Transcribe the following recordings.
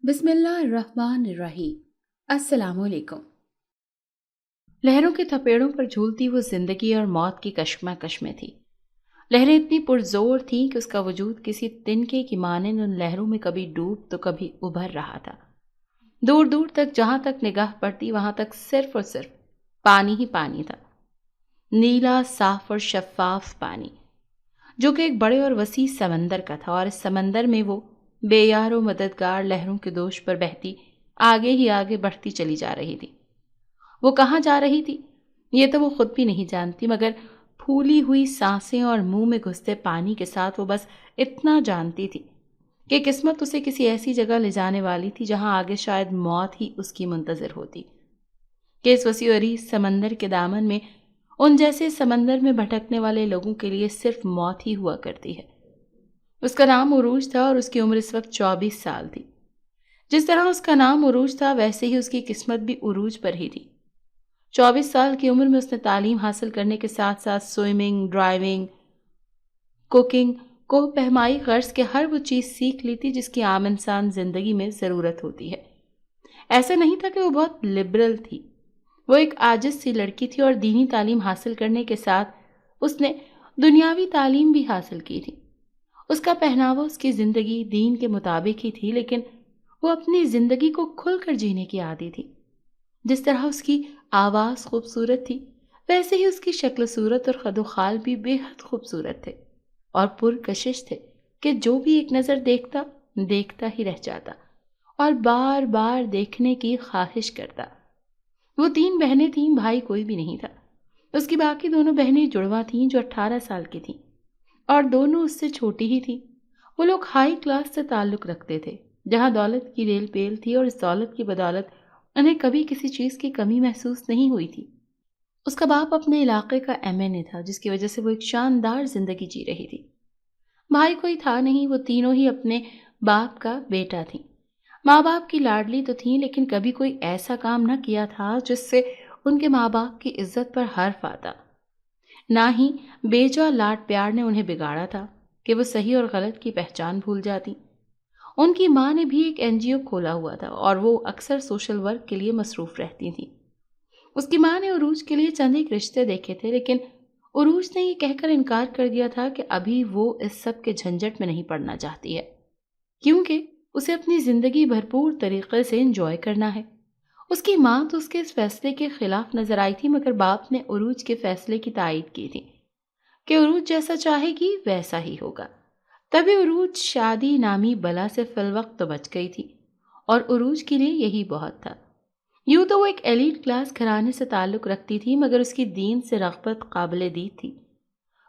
بسم اللہ الرحمن الرحیم۔ السلام علیکم۔ لہروں کے تھپیڑوں پر جھولتی وہ زندگی اور موت کی کشمکش میں تھی۔ لہریں اتنی پرزور تھیں کہ اس کا وجود کسی تنکے کی مانند ان لہروں میں کبھی ڈوب تو کبھی ابھر رہا تھا۔ دور دور تک جہاں تک نگاہ پڑتی وہاں تک صرف اور صرف پانی ہی پانی تھا، نیلا صاف اور شفاف پانی، جو کہ ایک بڑے اور وسیع سمندر کا تھا، اور اس سمندر میں وہ بے یار و مددگار لہروں کے دوش پر بہتی آگے ہی آگے بڑھتی چلی جا رہی تھی۔ وہ کہاں جا رہی تھی یہ تو وہ خود بھی نہیں جانتی، مگر پھولی ہوئی سانسیں اور منہ میں گھستے پانی کے ساتھ وہ بس اتنا جانتی تھی کہ قسمت اسے کسی ایسی جگہ لے جانے والی تھی جہاں آگے شاید موت ہی اس کی منتظر ہوتی، کہ اس وسیع و عریض سمندر کے دامن میں ان جیسے سمندر میں بھٹکنے والے لوگوں کے لیے صرف موت ہی ہوا کرتی ہے۔ اس کا نام عروج تھا اور اس کی عمر اس وقت 24 سال تھی۔ جس طرح اس کا نام عروج تھا ویسے ہی اس کی قسمت بھی عروج پر ہی تھی۔ 24 سال کی عمر میں اس نے تعلیم حاصل کرنے کے ساتھ ساتھ سوئمنگ، ڈرائیونگ، کوکنگ، کوہ پہمائی غرض کے ہر وہ چیز سیکھ لی تھی جس کی عام انسان زندگی میں ضرورت ہوتی ہے۔ ایسا نہیں تھا کہ وہ بہت لبرل تھی، وہ ایک عاجز سی لڑکی تھی اور دینی تعلیم حاصل کرنے کے ساتھ اس نے دنیاوی تعلیم بھی حاصل کی تھی۔ اس کا پہناوا اس کی زندگی دین کے مطابق ہی تھی، لیکن وہ اپنی زندگی کو کھل کر جینے کی عادی تھی۔ جس طرح اس کی آواز خوبصورت تھی ویسے ہی اس کی شکل صورت اور خد و خال بھی بے حد خوبصورت تھے اور پرکشش تھے کہ جو بھی ایک نظر دیکھتا دیکھتا ہی رہ جاتا اور بار بار دیکھنے کی خواہش کرتا۔ وہ 3 بہنیں تھیں، بھائی کوئی بھی نہیں تھا۔ اس کی باقی دونوں بہنیں جڑواں تھیں جو 18 سال کی تھیں اور دونوں اس سے چھوٹی ہی تھی۔ وہ لوگ ہائی کلاس سے تعلق رکھتے تھے جہاں دولت کی ریل پیل تھی، اور اس دولت کی بدولت انہیں کبھی کسی چیز کی کمی محسوس نہیں ہوئی تھی۔ اس کا باپ اپنے علاقے کا MNA تھا جس کی وجہ سے وہ ایک شاندار زندگی جی رہی تھی۔ بھائی کوئی تھا نہیں، وہ تینوں ہی اپنے باپ کا بیٹا تھیں۔ ماں باپ کی لاڈلی تو تھیں لیکن کبھی کوئی ایسا کام نہ کیا تھا جس سے ان کے ماں باپ کی عزت پر حرف آتا، نہ ہی بیجا لاڈ پیار نے انہیں بگاڑا تھا کہ وہ صحیح اور غلط کی پہچان بھول جاتی۔ ان کی ماں نے بھی ایک NGO کھولا ہوا تھا اور وہ اکثر سوشل ورک کے لیے مصروف رہتی تھیں۔ اس کی ماں نے عروج کے لیے چند ایک رشتے دیکھے تھے، لیکن عروج نے یہ کہہ کر انکار کر دیا تھا کہ ابھی وہ اس سب کے جھنجٹ میں نہیں پڑنا چاہتی ہے، کیونکہ اسے اپنی زندگی بھرپور طریقے سے انجوائے کرنا ہے۔ اس کی ماں تو اس کے اس فیصلے کے خلاف نظر آئی تھی، مگر باپ نے عروج کے فیصلے کی تائید کی تھی کہ عروج جیسا چاہے گی ویسا ہی ہوگا۔ تبھی عروج شادی نامی بلا سے فی الوقت تو بچ گئی تھی، اور عروج کے لیے یہی بہت تھا۔ یوں تو وہ ایک ایلیٹ کلاس گھرانے سے تعلق رکھتی تھی، مگر اس کی دین سے رغبت قابل دید تھی۔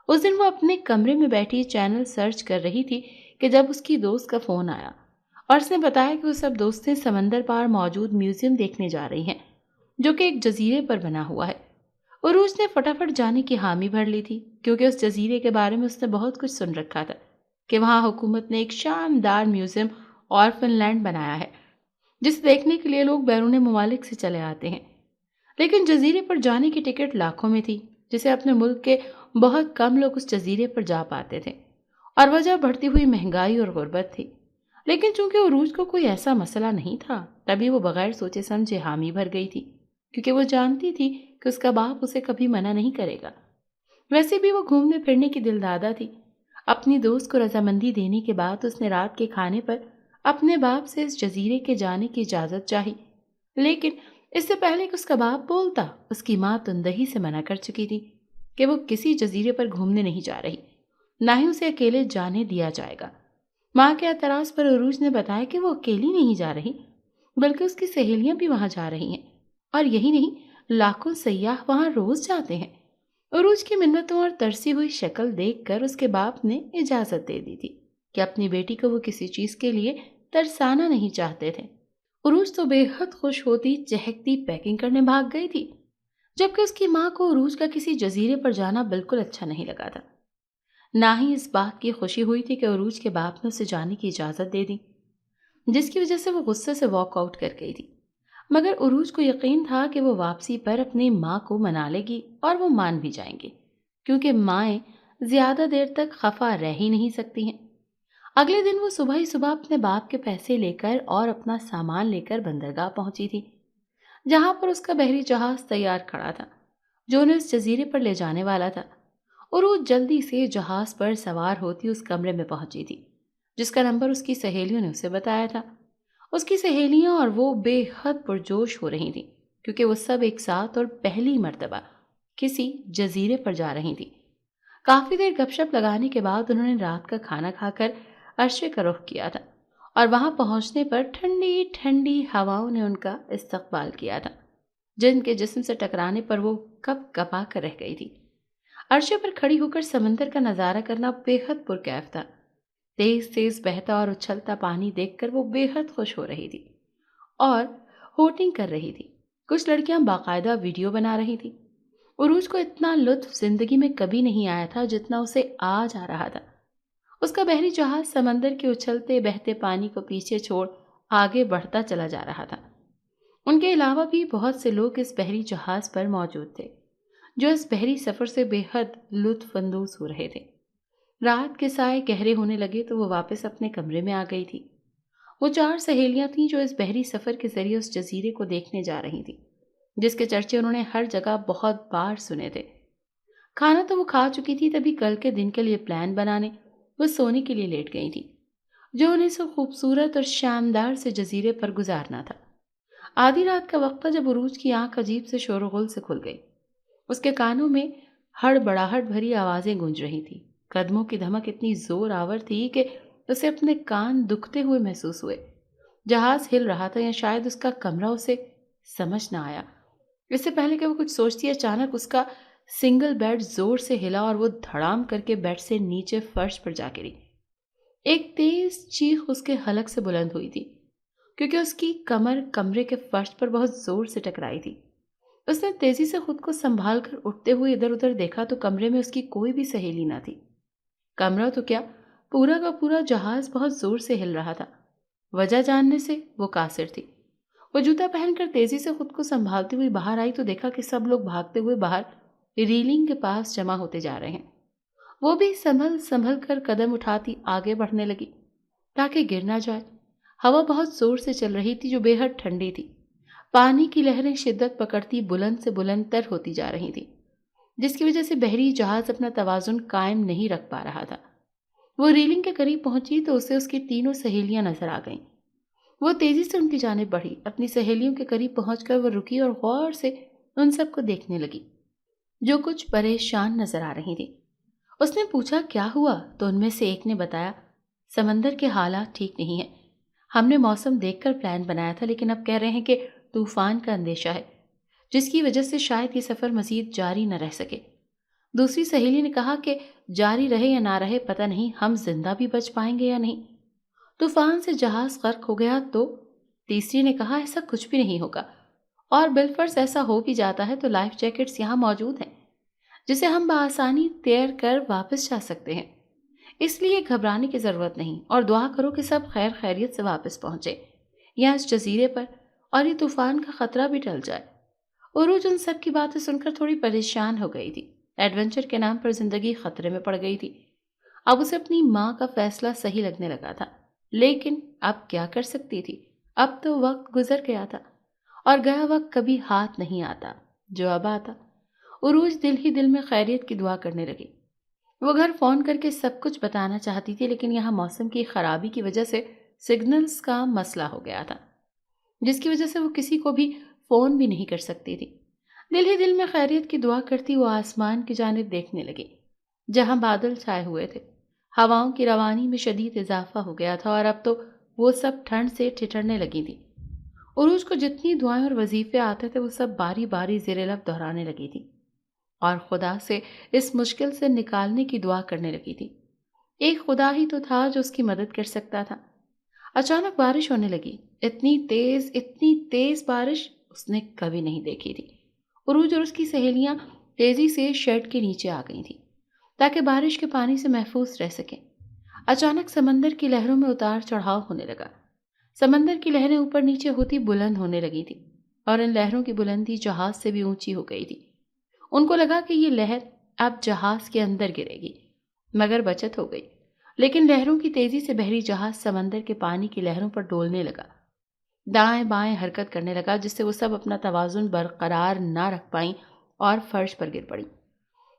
اس دن وہ اپنے کمرے میں بیٹھی چینل سرچ کر رہی تھی کہ جب اس کی دوست کا فون آیا اور اس نے بتایا کہ وہ سب دوستیں سمندر پار موجود میوزیم دیکھنے جا رہی ہیں جو کہ ایک جزیرے پر بنا ہوا ہے۔ عروج نے فٹافٹ جانے کی حامی بھر لی تھی، کیونکہ اس جزیرے کے بارے میں اس نے بہت کچھ سن رکھا تھا کہ وہاں حکومت نے ایک شاندار میوزیم آرفن لینڈ بنایا ہے جسے دیکھنے کے لیے لوگ بیرون ممالک سے چلے آتے ہیں۔ لیکن جزیرے پر جانے کی ٹکٹ لاکھوں میں تھی، جسے اپنے ملک کے بہت کم لوگ اس جزیرے پر جا پاتے تھے، اور وجہ بڑھتی ہوئی مہنگائی اور غربت تھی۔ لیکن چونکہ عروج کو کوئی ایسا مسئلہ نہیں تھا، تبھی وہ بغیر سوچے سمجھے حامی بھر گئی تھی، کیونکہ وہ جانتی تھی کہ اس کا باپ اسے کبھی منع نہیں کرے گا۔ ویسے بھی وہ گھومنے پھرنے کی دلدادہ تھی۔ اپنی دوست کو رضامندی دینے کے بعد اس نے رات کے کھانے پر اپنے باپ سے اس جزیرے کے جانے کی اجازت چاہی، لیکن اس سے پہلے کہ اس کا باپ بولتا اس کی ماں تندہی سے منع کر چکی تھی کہ وہ کسی جزیرے پر گھومنے نہیں جا رہی، نہ ہی اسے اکیلے جانے دیا جائے گا۔ ماں کے اعتراض پر عروج نے بتایا کہ وہ اکیلی نہیں جا رہی بلکہ اس کی سہیلیاں بھی وہاں جا رہی ہیں، اور یہی نہیں لاکھوں سیاح وہاں روز جاتے ہیں۔ عروج کی منتوں اور ترسی ہوئی شکل دیکھ کر اس کے باپ نے اجازت دے دی تھی کہ اپنی بیٹی کو وہ کسی چیز کے لیے ترسانا نہیں چاہتے تھے۔ عروج تو بے حد خوش ہوتی چہکتی پیکنگ کرنے بھاگ گئی تھی، جبکہ اس کی ماں کو عروج کا کسی جزیرے پر جانا بالکل اچھا نہیں لگا تھا۔ نہ ہی اس بات کی خوشی ہوئی تھی کہ عروج کے باپ نے اسے جانے کی اجازت دے دی، جس کی وجہ سے وہ غصے سے واک آؤٹ کر گئی تھی۔ مگر عروج کو یقین تھا کہ وہ واپسی پر اپنی ماں کو منا لے گی اور وہ مان بھی جائیں گے، کیونکہ مائیں زیادہ دیر تک خفا رہ ہی نہیں سکتی ہیں۔ اگلے دن وہ صبح ہی صبح اپنے باپ کے پیسے لے کر اور اپنا سامان لے کر بندرگاہ پہنچی تھی، جہاں پر اس کا بحری جہاز تیار کھڑا تھا جو انہیں اس جزیرے پر لے جانے والا تھا۔ اور وہ جلدی سے جہاز پر سوار ہوتی اس کمرے میں پہنچی تھی جس کا نمبر اس کی سہیلیوں نے اسے بتایا تھا۔ اس کی سہیلیاں اور وہ بے حد پرجوش ہو رہی تھیں کیونکہ وہ سب ایک ساتھ اور پہلی مرتبہ کسی جزیرے پر جا رہی تھی۔ کافی دیر گپ شپ لگانے کے بعد انہوں نے رات کا کھانا کھا کر عرشے کا رخ کیا تھا، اور وہاں پہنچنے پر ٹھنڈی ٹھنڈی ہواؤں نے ان کا استقبال کیا تھا جن کے جسم سے ٹکرانے پر وہ کپ کپا کر رہ گئی تھی۔ عرشے پر کھڑی ہو کر سمندر کا نظارہ کرنا بے حد پرکیف تھا۔ تیز تیز بہتا اور اچھلتا پانی دیکھ کر وہ بے حد خوش ہو رہی تھی اور ہوٹنگ کر رہی تھی۔ کچھ لڑکیاں باقاعدہ ویڈیو بنا رہی تھی۔ عروج کو اتنا لطف زندگی میں کبھی نہیں آیا تھا جتنا اسے آج آ رہا تھا۔ اس کا بحری جہاز سمندر کے اچھلتے بہتے پانی کو پیچھے چھوڑ آگے بڑھتا چلا جا رہا تھا۔ ان کے علاوہ بھی بہت سے لوگ اس بحری جہاز پر موجود تھے جو اس بحری سفر سے بے حد لطف اندوز ہو رہے تھے۔ رات کے سائے گہرے ہونے لگے تو وہ واپس اپنے کمرے میں آ گئی تھی۔ وہ 4 سہیلیاں تھیں جو اس بحری سفر کے ذریعے اس جزیرے کو دیکھنے جا رہی تھیں جس کے چرچے انہوں نے ہر جگہ بہت بار سنے تھے۔ کھانا تو وہ کھا چکی تھی، تبھی کل کے دن کے لیے پلان بنانے وہ سونے کے لیے لیٹ گئی تھی جو انہیں سو خوبصورت اور شاندار سے جزیرے پر گزارنا تھا۔ آدھی رات کا وقت تھا جب عروج کی آنکھ عجیب سے شور و غل سے کھل گئی۔ اس کے کانوں میں ہڑبڑاہٹ بھری آوازیں گونج رہی تھی۔ قدموں کی دھمک اتنی زور آور تھی کہ اسے اپنے کان دکھتے ہوئے محسوس ہوئے۔ جہاز ہل رہا تھا یا شاید اس کا کمرہ اسے سمجھ نہ آیا۔ اس سے پہلے کہ وہ کچھ سوچتی اچانک اس کا سنگل بیڈ زور سے ہلا اور وہ دھڑام کر کے بیڈ سے نیچے فرش پر جا گری۔ ایک تیز چیخ اس کے حلق سے بلند ہوئی تھی کیونکہ اس کی کمر کمرے کے فرش پر بہت زور سے ٹکرائی تھی۔ اس نے تیزی سے خود کو سنبھال کر اٹھتے ہوئے ادھر ادھر دیکھا تو کمرے میں اس کی کوئی بھی سہیلی نہ تھی۔ کمرہ تو کیا، پورا کا پورا جہاز بہت زور سے ہل رہا تھا۔ وجہ جاننے سے وہ قاصر تھی۔ وہ جوتا پہن کر تیزی سے خود کو سنبھالتی ہوئی باہر آئی تو دیکھا کہ سب لوگ بھاگتے ہوئے باہر ریلنگ کے پاس جمع ہوتے جا رہے ہیں۔ وہ بھی سنبھل سنبھل کر قدم اٹھاتی آگے بڑھنے لگی تاکہ گر نہ جائے۔ ہوا بہت زور سے چل رہی تھی جو بے حد ٹھنڈی تھی۔ پانی کی لہریں شدت پکڑتی بلند سے بلند تر ہوتی جا رہی تھی جس کی وجہ سے بحری جہاز اپنا توازن قائم نہیں رکھ پا رہا تھا۔ وہ ریلنگ کے قریب پہنچی تو اسے اس کی تینوں سہیلیاں نظر آ گئیں۔ وہ تیزی سے ان کی جانب بڑھی۔ اپنی سہیلیوں کے قریب پہنچ کر وہ رکی اور غور سے ان سب کو دیکھنے لگی جو کچھ پریشان نظر آ رہی تھی۔ اس نے پوچھا کیا ہوا تو ان میں سے ایک نے بتایا سمندر کے حالات ٹھیک نہیں ہیں۔ ہم نے موسم دیکھ کر پلان بنایا تھا لیکن اب کہہ رہے ہیں کہ طوفان کا اندیشہ ہے جس کی وجہ سے شاید یہ سفر مزید جاری نہ رہ سکے۔ دوسری سہیلی نے کہا کہ جاری رہے یا نہ رہے پتہ نہیں ہم زندہ بھی بچ پائیں گے یا نہیں۔ طوفان سے جہاز غرق ہو گیا تو تیسری نے کہا ایسا کچھ بھی نہیں ہوگا اور بالفرض ایسا ہو بھی جاتا ہے تو لائف جیکٹس یہاں موجود ہیں جسے ہم بآسانی تیر کر واپس جا سکتے ہیں، اس لیے گھبرانے کی ضرورت نہیں اور دعا کرو کہ سب خیر خیریت سے واپس پہنچے یا اس جزیرے پر اور یہ طوفان کا خطرہ بھی ٹل جائے۔ عروج ان سب کی باتیں سن کر تھوڑی پریشان ہو گئی تھی۔ ایڈونچر کے نام پر زندگی خطرے میں پڑ گئی تھی۔ اب اسے اپنی ماں کا فیصلہ صحیح لگنے لگا تھا لیکن اب کیا کر سکتی تھی؟ اب تو وقت گزر گیا تھا اور گیا وقت کبھی ہاتھ نہیں آتا جو اب آتا۔ عروج دل ہی دل میں خیریت کی دعا کرنے لگی۔ وہ گھر فون کر کے سب کچھ بتانا چاہتی تھی لیکن یہاں موسم کی خرابی کی وجہ سے سگنلز کا مسئلہ ہو گیا تھا جس کی وجہ سے وہ کسی کو بھی فون بھی نہیں کر سکتی تھی۔ دل ہی دل میں خیریت کی دعا کرتی وہ آسمان کی جانب دیکھنے لگی جہاں بادل چھائے ہوئے تھے۔ ہواؤں کی روانی میں شدید اضافہ ہو گیا تھا اور اب تو وہ سب ٹھنڈ سے ٹھٹرنے لگی تھی۔ عروج کو جتنی دعائیں اور وظیفے آتے تھے وہ سب باری باری زیر لب دہرانے لگی تھی اور خدا سے اس مشکل سے نکالنے کی دعا کرنے لگی تھی۔ ایک خدا ہی تو تھا جو اس کی مدد کر سکتا تھا۔ اچانک بارش ہونے لگی، اتنی تیز بارش اس نے کبھی نہیں دیکھی تھی۔ عروج اور اس کی سہیلیاں تیزی سے شیڈ کے نیچے آ گئی تھیں تاکہ بارش کے پانی سے محفوظ رہ سکیں۔ اچانک سمندر کی لہروں میں اتار چڑھاؤ ہونے لگا۔ سمندر کی لہریں اوپر نیچے ہوتی بلند ہونے لگی تھی اور ان لہروں کی بلندی جہاز سے بھی اونچی ہو گئی تھی۔ ان کو لگا کہ یہ لہر اب جہاز کے اندر گرے گی، مگر بچت ہو گئی۔ لیکن لہروں کی تیزی سے بحری جہاز سمندر کے پانی کی لہروں پر ڈولنے لگا، دائیں بائیں حرکت کرنے لگا، جس سے وہ سب اپنا توازن برقرار نہ رکھ پائیں اور فرش پر گر پڑی۔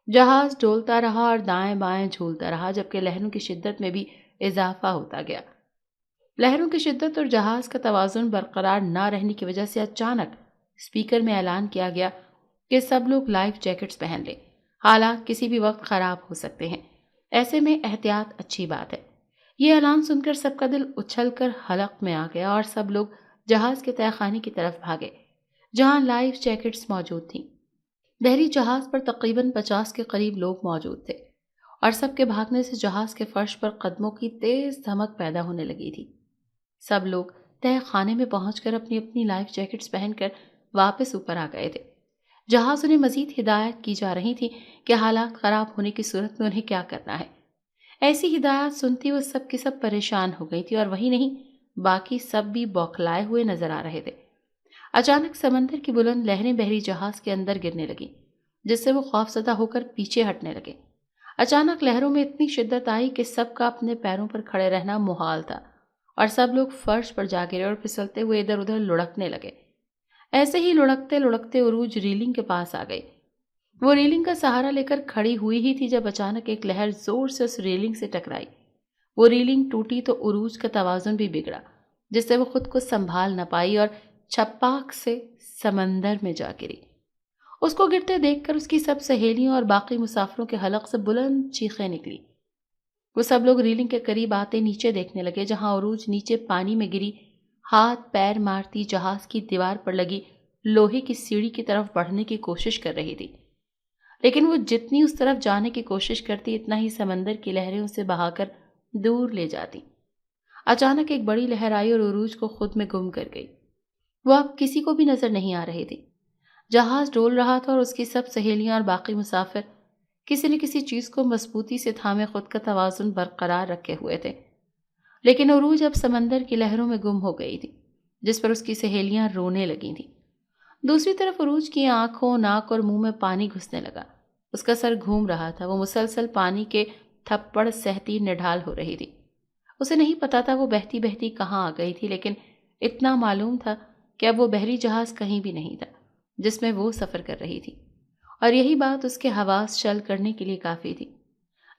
جہاز ڈولتا رہا اور دائیں بائیں جھولتا رہا، جبکہ لہروں کی شدت میں بھی اضافہ ہوتا گیا۔ لہروں کی شدت اور جہاز کا توازن برقرار نہ رہنے کی وجہ سے اچانک اسپیکر میں اعلان کیا گیا کہ سب لوگ لائف جیکٹس پہن لیں، حالات کسی بھی وقت خراب ہو سکتے ہیں، ایسے میں احتیاط اچھی بات ہے۔ یہ اعلان سن کر سب کا دل اچھل کر حلق میں آ گیا اور سب لوگ جہاز کے تہہ خانے کی طرف بھاگے جہاں لائف جیکٹس موجود تھیں۔ بحری جہاز پر تقریباً 50 کے قریب لوگ موجود تھے اور سب کے بھاگنے سے جہاز کے فرش پر قدموں کی تیز دھمک پیدا ہونے لگی تھی۔ سب لوگ تہہ خانے میں پہنچ کر اپنی اپنی لائف جیکٹس پہن کر واپس اوپر آ گئے تھے۔ جہاز انہیں مزید ہدایت کی جا رہی تھی کہ حالات خراب ہونے کی صورت میں انہیں کیا کرنا ہے۔ ایسی ہدایات سنتی وہ سب کی سب پریشان ہو گئی تھی، اور وہی نہیں، باقی سب بھی بوکھلائے ہوئے نظر آ رہے تھے۔ اچانک سمندر کی بلند لہریں بحری جہاز کے اندر گرنے لگیں، جس سے وہ خوفزدہ ہو کر پیچھے ہٹنے لگے۔ اچانک لہروں میں اتنی شدت آئی کہ سب کا اپنے پیروں پر کھڑے رہنا محال تھا، اور سب لوگ فرش پر جا گرے اور پھسلتے ہوئے ادھر ادھر لڑکنے لگے۔ ایسے ہی لڑکتے لڑکتے عروج ریلنگ کے پاس آ گئی۔ وہ ریلنگ کا سہارا لے کر کھڑی ہوئی ہی تھی جب اچانک ایک لہر زور سے اس ریلنگ سے ٹکرائی۔ وہ ریلنگ ٹوٹی تو عروج کا توازن بھی بگڑا، جس سے وہ خود کو سنبھال نہ پائی اور چھپاک سے سمندر میں جا گری۔ اس کو گرتے دیکھ کر اس کی سب سہیلیوں اور باقی مسافروں کے حلق سے بلند چیخیں نکلی۔ وہ سب لوگ ریلنگ کے قریب آتے نیچے دیکھنے لگے، جہاں عروج نیچے پانی میں گری ہاتھ پیر مارتی جہاز کی دیوار پر لگی لوہے کی سیڑھی کی طرف بڑھنے کی کوشش کر رہی تھی۔ لیکن وہ جتنی اس طرف جانے کی کوشش کرتی، اتنا ہی سمندر کی لہریں اسے بہا کر دور لے جاتی۔ اچانک ایک بڑی لہر آئی اور عروج کو خود میں گم کر گئی۔ وہ اب کسی کو بھی نظر نہیں آ رہی تھی۔ جہاز ڈول رہا تھا اور اس کی سب سہیلیاں اور باقی مسافر کسی نہ کسی چیز کو مضبوطی سے تھامے خود کا توازن برقرار رکھے ہوئے تھے۔ لیکن عروج اب سمندر کی لہروں میں گم ہو گئی تھی، جس پر اس کی سہیلیاں رونے لگی تھیں۔ دوسری طرف عروج کی آنکھوں، ناک اور منہ میں پانی گھسنے لگا۔ اس کا سر گھوم رہا تھا، وہ مسلسل پانی کے تھپڑ سہتی نڈھال ہو رہی تھی۔ اسے نہیں پتا تھا وہ بہتی بہتی کہاں آ گئی تھی، لیکن اتنا معلوم تھا کہ اب وہ بحری جہاز کہیں بھی نہیں تھا جس میں وہ سفر کر رہی تھی، اور یہی بات اس کے حواس چل کرنے کے لیے کافی تھی۔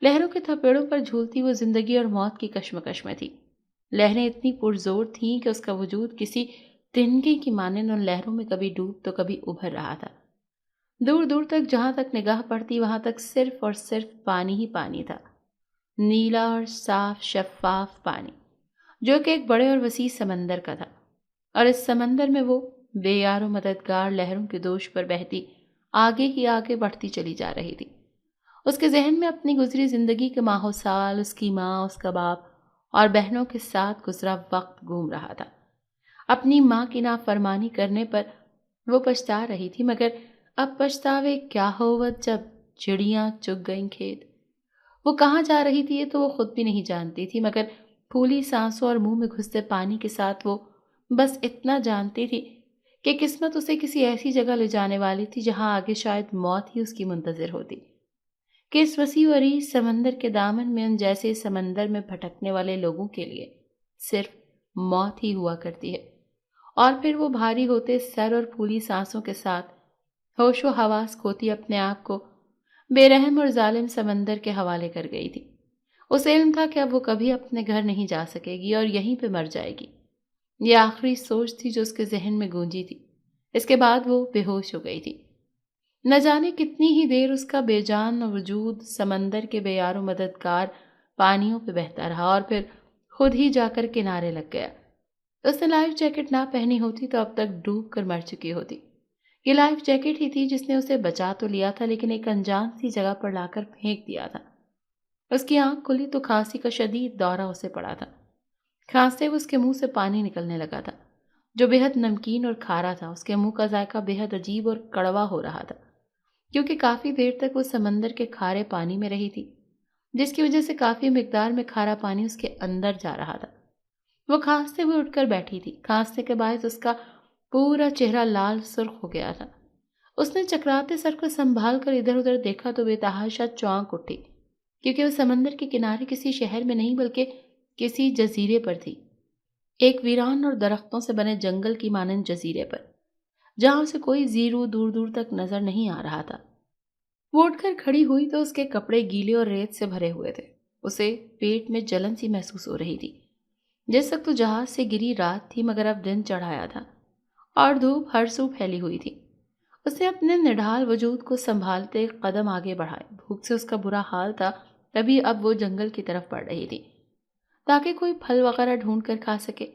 لہروں کے تھپیڑوں پر جھولتی وہ زندگی اور موت کی کشمکش میں تھی۔ لہریں اتنی پرزور تھیں کہ اس کا وجود کسی تنگے کی مانند ان لہروں میں کبھی ڈوب تو کبھی ابھر رہا تھا۔ دور دور تک جہاں تک نگاہ پڑتی وہاں تک صرف اور صرف پانی ہی پانی تھا، نیلا اور صاف شفاف پانی، جو کہ ایک بڑے اور وسیع سمندر کا تھا، اور اس سمندر میں وہ بے یار و مددگار لہروں کے دوش پر بہتی آگے ہی آگے بڑھتی چلی جا رہی تھی۔ اس کے ذہن میں اپنی گزری زندگی کے ماہ و سال، اس کی ماں، اس کا باپ اور بہنوں کے ساتھ گزرا وقت گھوم رہا تھا۔ اپنی ماں کی نافرمانی کرنے پر وہ پچھتا رہی تھی، مگر اب پچھتاوے کیا ہوت جب چڑیاں چگ گئیں کھیت۔ وہ کہاں جا رہی تھی یہ تو وہ خود بھی نہیں جانتی تھی، مگر پھولی سانسوں اور منہ میں گھستے پانی کے ساتھ وہ بس اتنا جانتی تھی کہ قسمت اسے کسی ایسی جگہ لے جانے والی تھی جہاں آگے شاید موت ہی اس کی منتظر ہوتی، کہ اس وسیع و عریض سمندر کے دامن میں ان جیسے سمندر میں بھٹکنے والے لوگوں کے لیے صرف موت ہی ہوا کرتی ہے۔ اور پھر وہ بھاری ہوتے سر اور پھولی سانسوں کے ساتھ ہوش و حواس کھوتی اپنے آپ کو بے رحم اور ظالم سمندر کے حوالے کر گئی تھی۔ اسے علم تھا کہ اب وہ کبھی اپنے گھر نہیں جا سکے گی اور یہیں پہ مر جائے گی۔ یہ آخری سوچ تھی جو اس کے ذہن میں گونجی تھی۔ اس کے بعد وہ بے ہوش ہو گئی تھی۔ نہ جانے کتنی ہی دیر اس کا بے جان وجود سمندر کے بے یار و مددگار پانیوں پہ بہتا رہا، اور پھر خود ہی جا کر کنارے لگ گیا۔ اس نے لائف جیکٹ نہ پہنی ہوتی تو اب تک ڈوب کر مر چکی ہوتی۔ یہ لائف جیکٹ ہی تھی جس نے اسے بچا تو لیا تھا، لیکن ایک انجان سی جگہ پر لا کر پھینک دیا تھا۔ اس کی آنکھ کھلی تو کھانسی کا شدید دورہ اسے پڑا تھا۔ کھانستے اس کے منہ سے پانی نکلنے لگا تھا جو بے حد نمکین اور کھارا تھا۔ اس کے منہ کا ذائقہ بے حد عجیب اور کڑوا ہو رہا تھا، کیونکہ کافی دیر تک وہ سمندر کے کھارے پانی میں رہی تھی، جس کی وجہ سے کافی مقدار میں کھارا پانی اس کے اندر جا رہا تھا۔ وہ کھانستے ہوئے اٹھ کر بیٹھی تھی۔ کھانستے کے باعث اس کا پورا چہرہ لال سرخ ہو گیا تھا۔ اس نے چکراتے سر کو سنبھال کر ادھر ادھر دیکھا تو بے تحاشا چونک اٹھی۔ کیونکہ وہ سمندر کے کنارے کسی شہر میں نہیں بلکہ کسی جزیرے پر تھی، ایک ویران اور درختوں سے بنے جنگل کی مانند جزیرے پر، جہاں اسے کوئی زیرو دور دور تک نظر نہیں آ رہا تھا۔ وہ اٹھ کر کھڑی ہوئی تو اس کے کپڑے گیلے اور ریت سے بھرے ہوئے تھے۔ اسے پیٹ میں جلن سی محسوس ہو رہی تھی۔ جس وقت تو جہاز سے گری رات تھی، مگر اب دن چڑھایا تھا اور دھوپ ہر سو پھیلی ہوئی تھی۔ اس نے اپنے نڈھال وجود کو سنبھالتے قدم آگے بڑھائے۔ بھوک سے اس کا برا حال تھا، تبھی اب وہ جنگل کی طرف بڑھ رہی تھی تاکہ کوئی پھل وغیرہ ڈھونڈ کر کھا سکے۔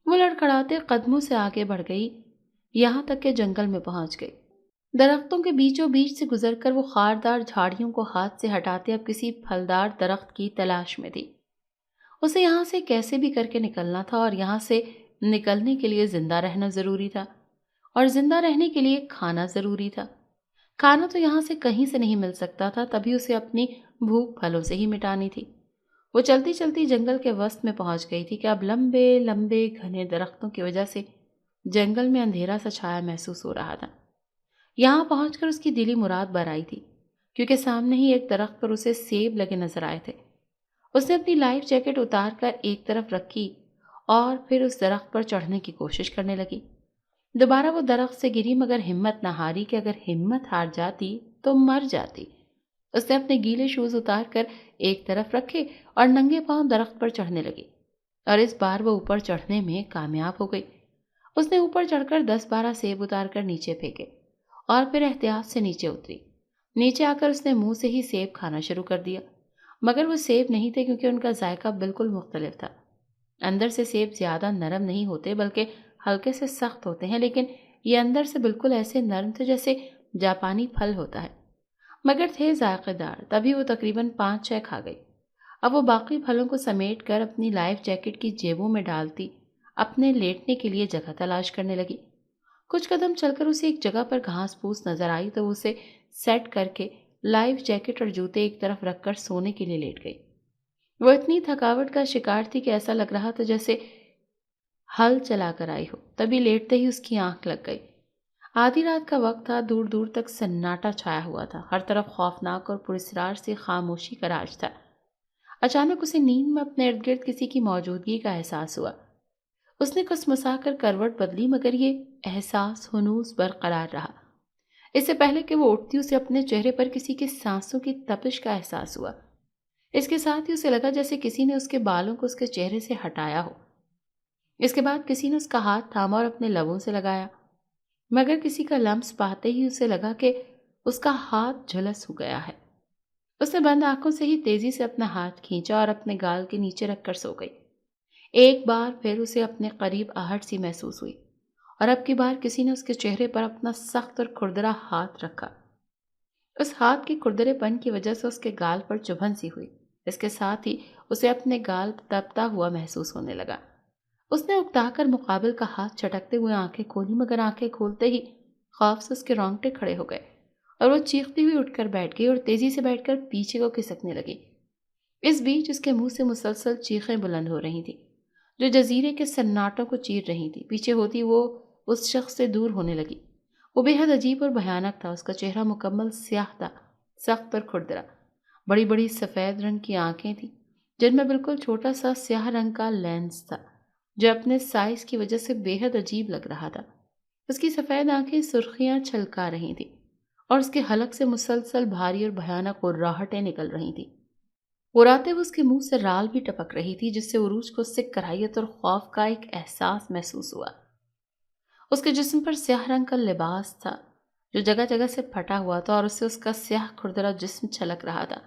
وہ لڑکھڑاتے قدموں سے آگے بڑھ گئی، یہاں تک کہ جنگل میں پہنچ گئی۔ درختوں کے بیچوں بیچ سے گزر کر وہ خاردار جھاڑیوں کو ہاتھ سے ہٹاتے اب کسی پھلدار درخت کی تلاش میں تھی۔ اسے یہاں سے کیسے بھی کر کے نکلنا تھا، اور یہاں سے نکلنے کے لیے زندہ رہنا ضروری تھا، اور زندہ رہنے کے لیے کھانا ضروری تھا۔ کھانا تو یہاں سے کہیں سے نہیں مل سکتا تھا، تبھی اسے اپنی بھوک پھلوں سے ہی مٹانی تھی۔ وہ چلتی چلتی جنگل کے وسط میں پہنچ گئی تھی کہ اب لمبے لمبے گھنے درختوں کی وجہ سے جنگل میں اندھیرا سا چھایا محسوس ہو رہا تھا۔ یہاں پہنچ کر اس کی دلی مراد بر آئی تھی، کیونکہ سامنے ہی ایک درخت پر اسے سیب لگے نظر آئے تھے۔ اس نے اپنی لائف جیکٹ اتار کر ایک طرف رکھی اور پھر اس درخت پر چڑھنے کی کوشش کرنے لگی۔ دوبارہ وہ درخت سے گری، مگر ہمت نہ ہاری کہ اگر ہمت ہار جاتی تو مر جاتی۔ اس نے اپنے گیلے شوز اتار کر ایک طرف رکھے اور ننگے پاؤں درخت پر چڑھنے لگی، اور اس بار وہ اوپر چڑھنے میں کامیاب ہو گئی۔ اس نے اوپر چڑھ کر 10-12 سیب اتار کر نیچے پھینکے اور پھر احتیاط سے نیچے اتری۔ نیچے آ کر اس نے منہ سے ہی سیب کھانا شروع کر دیا، مگر وہ سیب نہیں تھے، کیونکہ ان کا ذائقہ بالکل مختلف تھا۔ اندر سے سیب زیادہ نرم نہیں ہوتے بلکہ ہلکے سے سخت ہوتے ہیں، لیکن یہ اندر سے بالکل ایسے نرم تھے جیسے جاپانی پھل ہوتا ہے، مگر تھے ذائقہ دار۔ تبھی وہ تقریباً 5-6 کھا گئی۔ اب وہ باقی پھلوں کو سمیٹ کر اپنی لائف جیکٹ کی جیبوں میں ڈالتی اپنے لیٹنے کے لیے جگہ تلاش کرنے لگی۔ کچھ قدم چل کر اسے ایک جگہ پر گھاس پھوس نظر آئی تو وہ اسے سیٹ کر کے لائف جیکٹ اور جوتے ایک طرف رکھ کر سونے کے لیے لیٹ گئی۔ وہ اتنی تھکاوٹ کا شکار تھی کہ ایسا لگ رہا تھا جیسے ہل چلا کر آئی ہو۔ تبھی لیٹتے ہی اس کی آنکھ لگ گئی۔ آدھی رات کا وقت تھا، دور دور تک سناٹا چھایا ہوا تھا، ہر طرف خوفناک اور پراسرار سے خاموشی کا راج تھا۔ اچانک اسے نیند میں اپنے ارد گرد کسی کی موجودگی کا احساس ہوا۔ اس نے کسمسا کر کروٹ بدلی، مگر یہ احساس ہنوز برقرار رہا۔ اس سے پہلے کہ وہ اٹھتی اسے اپنے چہرے پر کسی کے سانسوں کی تپش کا احساس ہوا۔ اس کے ساتھ ہی اسے لگا جیسے کسی نے اس کے بالوں کو اس کے چہرے سے ہٹایا ہو۔ اس کے بعد کسی نے اس کا ہاتھ تھاما اور اپنے لبوں سے لگایا، مگر کسی کا لمس پاتے ہی اسے لگا کہ اس کا ہاتھ جھلس ہو گیا ہے۔ اس نے بند آنکھوں سے ہی تیزی سے اپنا ہاتھ کھینچا اور اپنے گال کے نیچے رکھ کر سو گئی۔ ایک بار پھر اسے اپنے قریب آہٹ سی محسوس ہوئی، اور اب کی بار کسی نے اس کے چہرے پر اپنا سخت اور کھردرا ہاتھ رکھا۔ اس ہاتھ کے کھردرے پن کی وجہ سے اس کے گال پر چبھن سی ہوئی۔ اس کے ساتھ ہی اسے اپنے گال تپتا ہوا محسوس ہونے لگا۔ اس نے اکتا کر مقابل کا ہاتھ چٹکتے ہوئے آنکھیں کھولی، مگر آنکھیں کھولتے ہی خوف سے اس کے رونگٹے کھڑے ہو گئے اور وہ چیختی ہوئی اٹھ کر بیٹھ گئی اور تیزی سے بیٹھ کر پیچھے کو کھسکنے لگی۔ اس بیچ اس کے منہ سے مسلسل چیخیں بلند ہو رہی تھیں جو جزیرے کے سناٹوں کو چیر رہی تھی۔ پیچھے ہوتی وہ اس شخص سے دور ہونے لگی۔ وہ بے حد عجیب اور بھیانک تھا۔ اس کا چہرہ مکمل سیاہ تھا، سخت اور کھردرا۔ بڑی بڑی سفید رنگ کی آنکھیں تھیں جن میں بالکل چھوٹا سا سیاہ رنگ کا لینس تھا جو اپنے سائز کی وجہ سے بے حد عجیب لگ رہا تھا۔ اس کی سفید آنکھیں سرخیاں چھلکا رہی تھیں اور اس کے حلق سے مسلسل بھاری اور بھیانک قراہٹیں نکل رہی تھیں۔ قراتے ہوئے اس کے منہ سے رال بھی ٹپک رہی تھی، جس سے عروج کو اس سے کراہیت اور خوف کا ایک احساس محسوس ہوا۔ اس کے جسم پر سیاہ رنگ کا لباس تھا جو جگہ جگہ سے پھٹا ہوا تھا اور اس سے اس کا سیاہ کھردرا جسم چھلک رہا تھا۔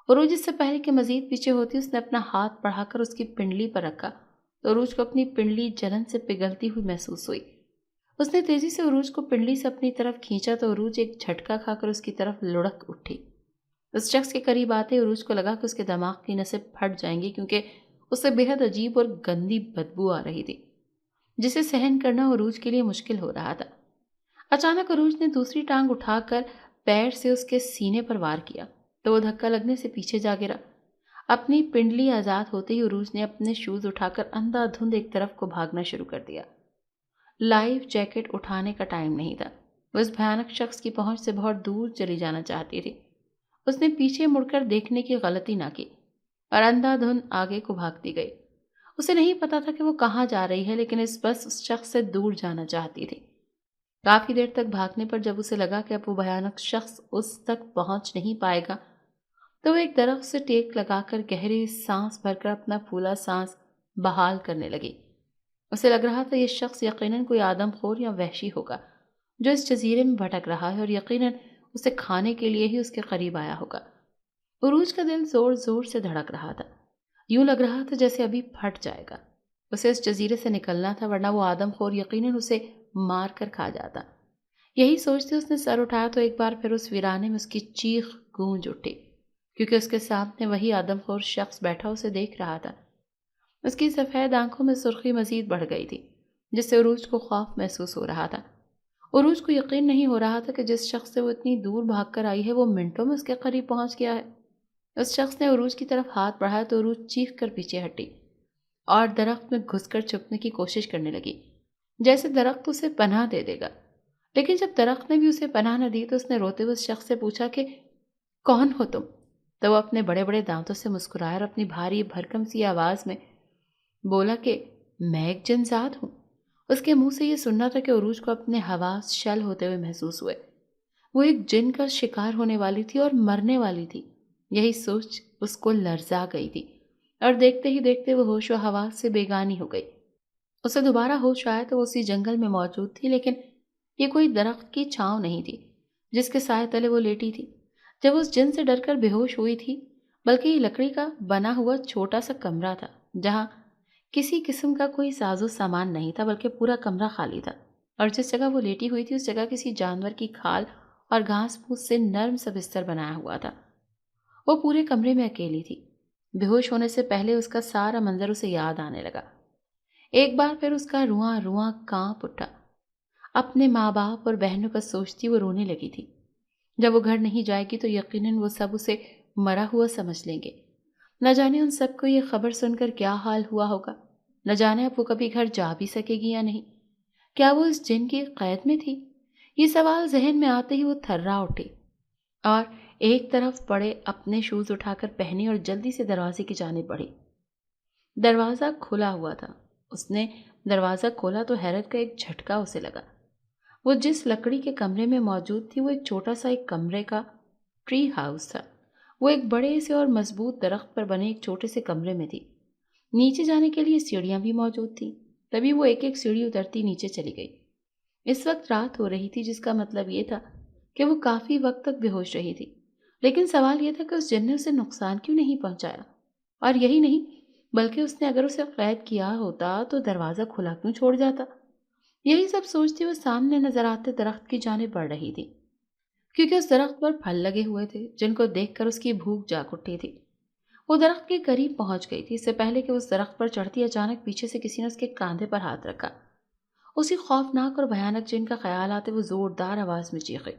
عروج اس سے پہلے کہ مزید پیچھے ہوتی اس نے اپنا ہاتھ بڑھا کر اس کی پنڈلی پر رکھا تو عروج کو اپنی پنڈلی جلن سے پگھلتی ہوئی محسوس ہوئی۔ اس نے تیزی سے عروج کو پنڈلی سے اپنی طرف کھینچا تو عروج ایک جھٹکا کھا کر اس کی طرف لڑک اٹھی۔ اس شخص کے قریب آتے عروج کو لگا کہ اس کے دماغ کی نسیں پھٹ جائیں گی، کیونکہ اس سے بے حد عجیب اور گندی بدبو آ رہی تھی جسے سہن کرنا عروج کے لیے مشکل ہو رہا تھا۔ اچانک عروج نے دوسری ٹانگ اٹھا کر پیر سے اس کے سینے پر وار کیا تو وہ دھکا لگنے سے پیچھے جا گرا۔ اپنی پنڈلی آزاد ہوتے ہی عروج نے اپنے شوز اٹھا کر اندھا دھند ایک طرف کو بھاگنا شروع کر دیا۔ لائف جیکٹ اٹھانے کا ٹائم نہیں تھا۔ وہ اس بھیانک شخص کی پہنچ سے بہت دور چلی جانا چاہتی تھی۔ اس نے پیچھے مڑ کر دیکھنے کی غلطی نہ کی اور اندھا دھند آگے کو بھاگتی گئی۔ اسے نہیں پتا تھا کہ وہ کہاں جا رہی ہے، لیکن بس اس شخص سے دور جانا چاہتی تھی۔ کافی دیر تک بھاگنے پر جب اسے لگا کہ اب وہ بھیانک شخص اس تک پہنچ نہیں پائے گا، تو وہ ایک درخت سے ٹیک لگا کر گہری سانس بھر کر اپنا پھولا سانس بحال کرنے لگی۔ اسے لگ رہا تھا یہ شخص یقیناً کوئی آدم خور یا وحشی ہوگا جو اس جزیرے میں بھٹک رہا ہے، اور یقیناً اسے کھانے کے لیے ہی اس کے قریب آیا ہوگا۔ عروج کا دل زور زور سے دھڑک رہا تھا، یوں لگ رہا تھا جیسے ابھی پھٹ جائے گا۔ اسے اس جزیرے سے نکلنا تھا، ورنہ وہ آدم خور یقیناً اسے مار کر کھا جاتا۔ یہی سوچتے اس نے سر اٹھایا تو ایک بار پھر اس ویرانے میں اس کی چیخ گونج اٹھی، کیونکہ اس کے سامنے وہی آدم خور شخص بیٹھا اسے دیکھ رہا تھا۔ اس کی سفید آنکھوں میں سرخی مزید بڑھ گئی تھی، جس سے عروج کو خوف محسوس ہو رہا تھا۔ عروج کو یقین نہیں ہو رہا تھا کہ جس شخص سے وہ اتنی دور بھاگ کر آئی ہے وہ منٹوں میں اس کے قریب پہنچ گیا ہے۔ اس شخص نے عروج کی طرف ہاتھ بڑھایا تو عروج چیخ کر پیچھے ہٹی اور درخت میں گھس کر چھپنے کی کوشش کرنے لگی، جیسے درخت اسے پناہ دے دے گا۔ لیکن جب درخت نے بھی اسے پناہ نہ دی تو اس نے روتے ہوئے اس شخص سے پوچھا کہ کون ہو تم؟ تو وہ اپنے بڑے بڑے دانتوں سے مسکرایا اور اپنی بھاری بھرکم سی آواز میں بولا کہ میں ایک جن ذات ہوں۔ اس کے منہ سے یہ سننا تھا کہ عروج کو اپنے حواس شل ہوتے ہوئے محسوس ہوئے۔ وہ ایک جن کا شکار ہونے والی تھی اور مرنے والی تھی۔ یہی سوچ اس کو لرزا گئی تھی اور دیکھتے ہی دیکھتے وہ ہوش و حواس سے بیگانی ہو گئی۔ اسے دوبارہ ہوش آیا تو وہ اسی جنگل میں موجود تھی، لیکن یہ کوئی درخت کی چھاؤں نہیں تھی جس کے سائے تلے وہ لیٹی تھی جب اس جن سے ڈر کر بے ہوش ہوئی تھی، بلکہ یہ لکڑی کا بنا ہوا چھوٹا سا کمرہ تھا جہاں کسی قسم کا کوئی ساز و سامان نہیں تھا، بلکہ پورا کمرہ خالی تھا، اور جس جگہ وہ لیٹی ہوئی تھی اس جگہ کسی جانور کی کھال اور گھاس پھوس سے نرم سا بستر بنایا ہوا تھا۔ وہ پورے کمرے میں اکیلی تھی۔ بے ہوش ہونے سے پہلے اس کا سارا منظر اسے یاد آنے لگا۔ ایک بار پھر اس کا رواں رواں کانپ اٹھا۔ اپنے ماں باپ اور بہنوں کا سوچتی وہ رونے لگی تھی۔ جب وہ گھر نہیں جائے گی تو یقیناً وہ سب اسے مرا ہوا سمجھ لیں گے۔ نہ جانے ان سب کو یہ خبر سن کر کیا حال ہوا ہوگا، نہ جانے اب وہ کبھی گھر جا بھی سکے گی یا نہیں۔ کیا وہ اس جن کی قید میں تھی؟ یہ سوال ذہن میں آتے ہی وہ تھرا اٹھی اور ایک طرف پڑے اپنے شوز اٹھا کر پہنی اور جلدی سے دروازے کی جانب بڑھی۔ دروازہ کھلا ہوا تھا۔ اس نے دروازہ کھولا تو حیرت کا ایک جھٹکا اسے لگا۔ وہ جس لکڑی کے کمرے میں موجود تھی وہ ایک چھوٹا سا ایک کمرے کا ٹری ہاؤس تھا۔ وہ ایک بڑے سے اور مضبوط درخت پر بنے ایک چھوٹے سے کمرے میں تھی۔ نیچے جانے کے لیے سیڑھیاں بھی موجود تھیں۔ تبھی وہ ایک ایک سیڑھی اترتی نیچے چلی گئی۔ اس وقت رات ہو رہی تھی، جس کا مطلب یہ تھا کہ وہ کافی وقت تک بے ہوش رہی تھی۔ لیکن سوال یہ تھا کہ اس جن نے اسے نقصان کیوں نہیں پہنچایا، اور یہی نہیں بلکہ اس نے اگر اسے قید کیا ہوتا تو دروازہ کھلا کیوں چھوڑ جاتا۔ یہی سب سوچتی وہ سامنے نظر آتے درخت کی جانب بڑھ رہی تھی، کیونکہ اس درخت پر پھل لگے ہوئے تھے جن کو دیکھ کر اس کی بھوک جاگ اٹھی تھی۔ وہ درخت کے قریب پہنچ گئی تھی۔ اس سے پہلے کہ اس درخت پر چڑھتی اچانک پیچھے سے کسی نے اس کے کاندھے پر ہاتھ رکھا۔ اسی خوفناک اور بھیانک جن کا خیال آتے وہ زوردار آواز میں چیخی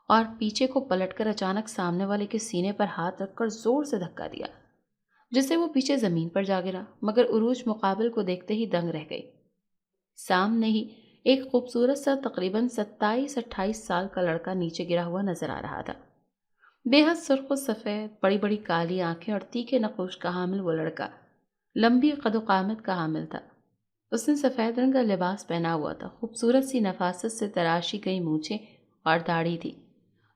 اور پیچھے کو پلٹ کر اچانک سامنے والے کے سینے پر ہاتھ رکھ کر زور سے دھکا دیا، جس سے وہ پیچھے زمین پر جا گرا، مگر عروج مقابل کو دیکھتے ہی دنگ رہ گئی۔ سامنے ہی ایک خوبصورت سا تقریباً 27-28 سال کا لڑکا نیچے گرا ہوا نظر آ رہا تھا۔ بے حد سرخ و سفید، بڑی بڑی کالی آنکھیں اور تیکھے نقوش کا حامل وہ لڑکا لمبی قد و قامت کا حامل تھا۔ اس نے سفید رنگ کا لباس پہنا ہوا تھا۔ خوبصورت سی نفاست سے تراشی گئی مونچھیں اور داڑھی تھی